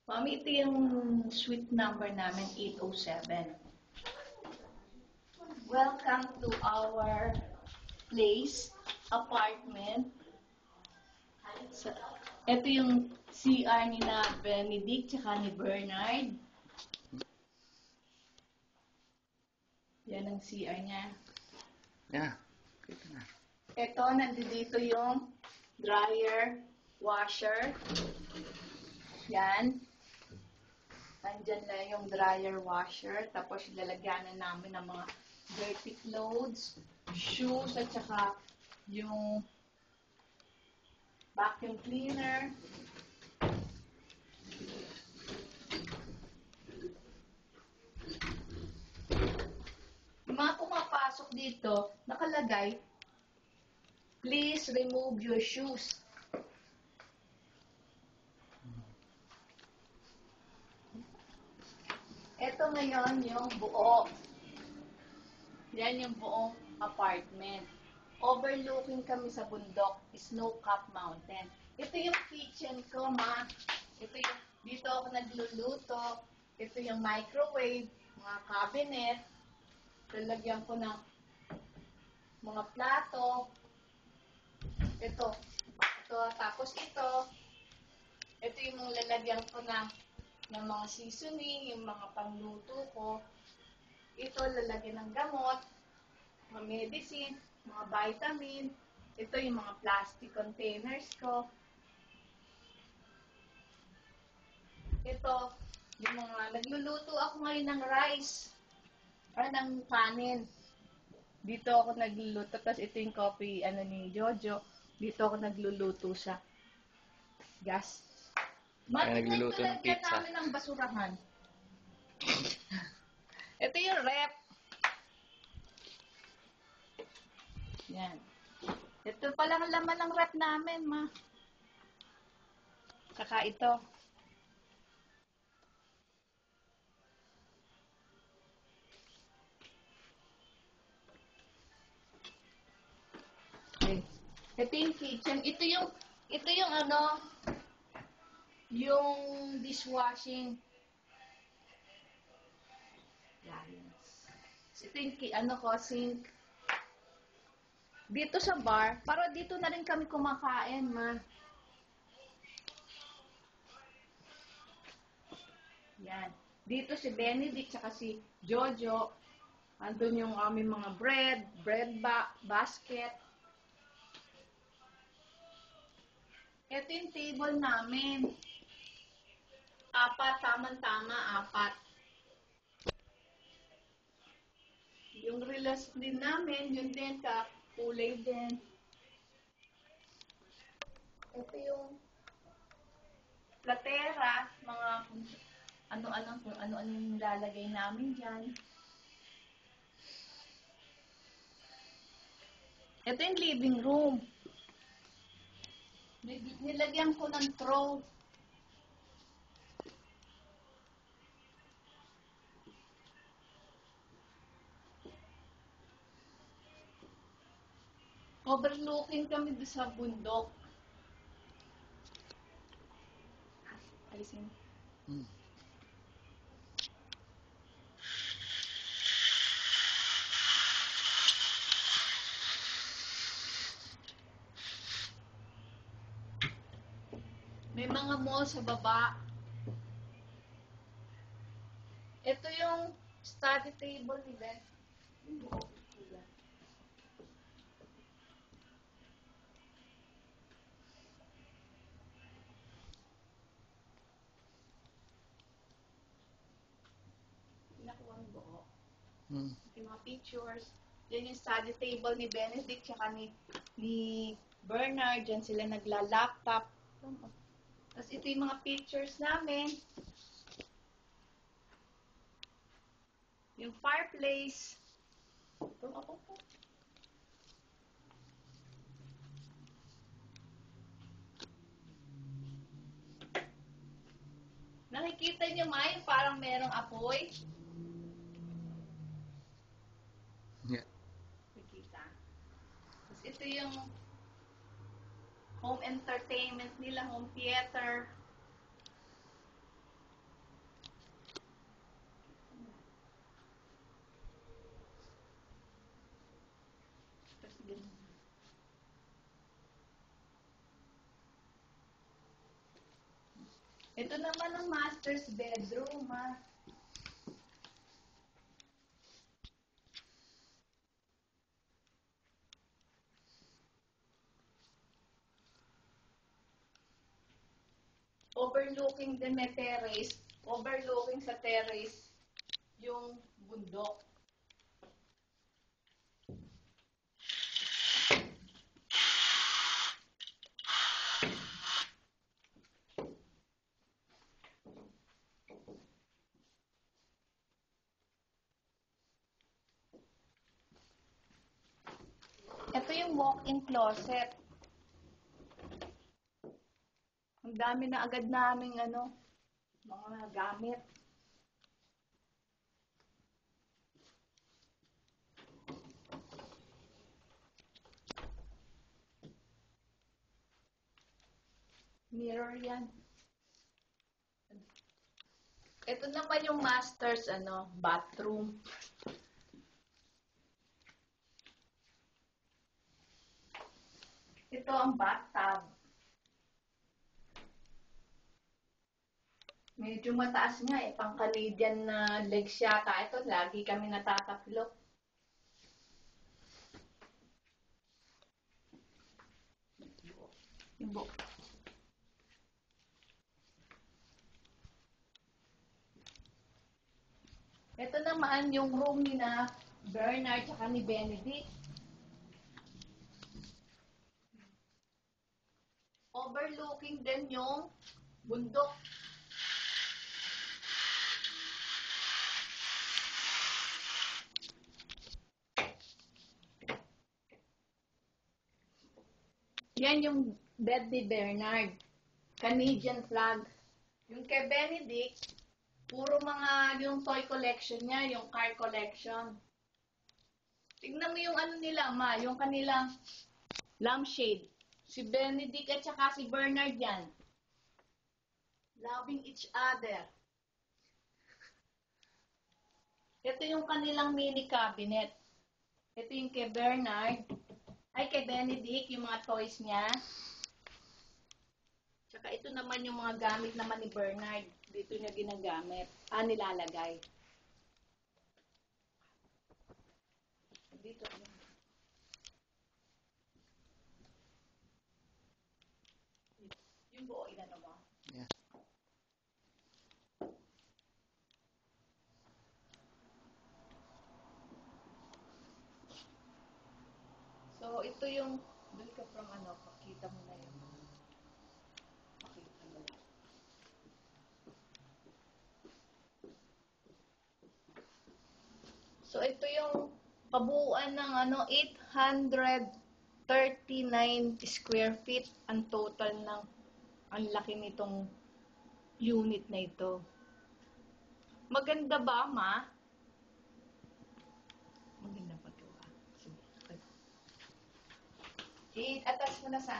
Mami, ito yung suite number namin, 807. Welcome to our place, apartment. Ito yung CR ni na Benedict tsaka ni Bernard. Yan ang CR niya. Yeah, kita na. Ito, nandito yung dryer, washer. Yan. Nandyan lang yung dryer, washer. Tapos lalagyanan namin ng mga dirty clothes, shoes, at saka yung vacuum cleaner. Yung mga pumapasok dito, nakalagay, please remove your shoes. Ito ngayon yung buo. Yan yung buong apartment. Overlooking kami sa bundok, Snow Cap Mountain. Ito yung kitchen ko, ma. Ito yung, dito ako nagluluto. Ito yung microwave, mga cabinet. Lalagyan ko ng mga plato. Ito. Tapos ito. Ito yung lalagyan ko ng mga seasoning, yung mga pangluto ko. Ito, lalagyan ng gamot, mga medicine, mga vitamin. Ito yung mga plastic containers ko. Ito, yung mga, nagluluto ako ngayon ng rice, or ng kanin. Dito ako nagluluto, tapos ito yung coffee, ni Jojo. Dito ako nagluluto sa gas. Nagluluto ng pizza. Namin ng basurahan. Ito yung rep. Yan. Ito pala ang laman ng rep namin, ma. Saka ito. Okay. Ito yung kitchen. Ito yung yung dishwashing. Yan. Ito yung sink. Dito sa bar, para dito na rin kami kumakain, ma. Yan. Dito si Benedict tsaka si Jojo. Andun yung aming mga bread basket. Ito yung table namin. 4, tama-tama, 4. Yung relas din namin, yun din, kulay din. Ito yung platera, mga kung ano-ano yung lalagay namin dyan. Ito yung living room. Nilagyan ko ng throw. Overlooking kami sa bundok. Alisin. May mga mall sa baba. Ito yung study table ni Ben. Nakuha ng buo. Yung mga pictures. Yan yung study table ni Benedict tsaka ni Bernard. Diyan sila nagla-laptop. Tapos ito yung mga pictures namin. Yung fireplace. Ito ako po. Nakikita niyo, May, parang merong apoy. Yeah. Nakikita. Tapos ito yung home entertainment nila, home theater. Ito naman ang master's bedroom, ha. Overlooking din may terrace. Overlooking sa terrace yung bundok. Ito yung walk-in closet. Ang dami na agad naming mga gamit. Mirror yan. Ito naman yung master's bathroom. Ito ang bathtub. Medyo mataas nga pang Canadian na legs yata. Ito, lagi kami natatatlo. Yung buo. Ito naman yung room ni na Bernard at ni Benedict. Overlooking din yung bundok. Yan yung bed ni Bernard. Canadian flag. Yung kay Benedict, puro mga yung toy collection niya, yung car collection. Tignan mo yung nila, ma, yung kanilang lampshade. Si Benedict at saka si Bernard yan. Loving each other. Ito yung kanilang mini cabinet. Ito yung kay Bernard. Ay, kay Benedict, yung mga toys niya. Tsaka ito naman yung mga gamit naman ni Bernard. Dito niya ginagamit. Nilalagay. Dito. Yung buo, inano mo? Yeah. So, ito yung, doon ka from pakita mo na yun. Pakita mo. So, ito yung kabuuan ng 839 square feet ang total ng ang laki nitong unit na ito. Maganda ba, ma? Maganda pa ito, Sige. I-attach mo na sa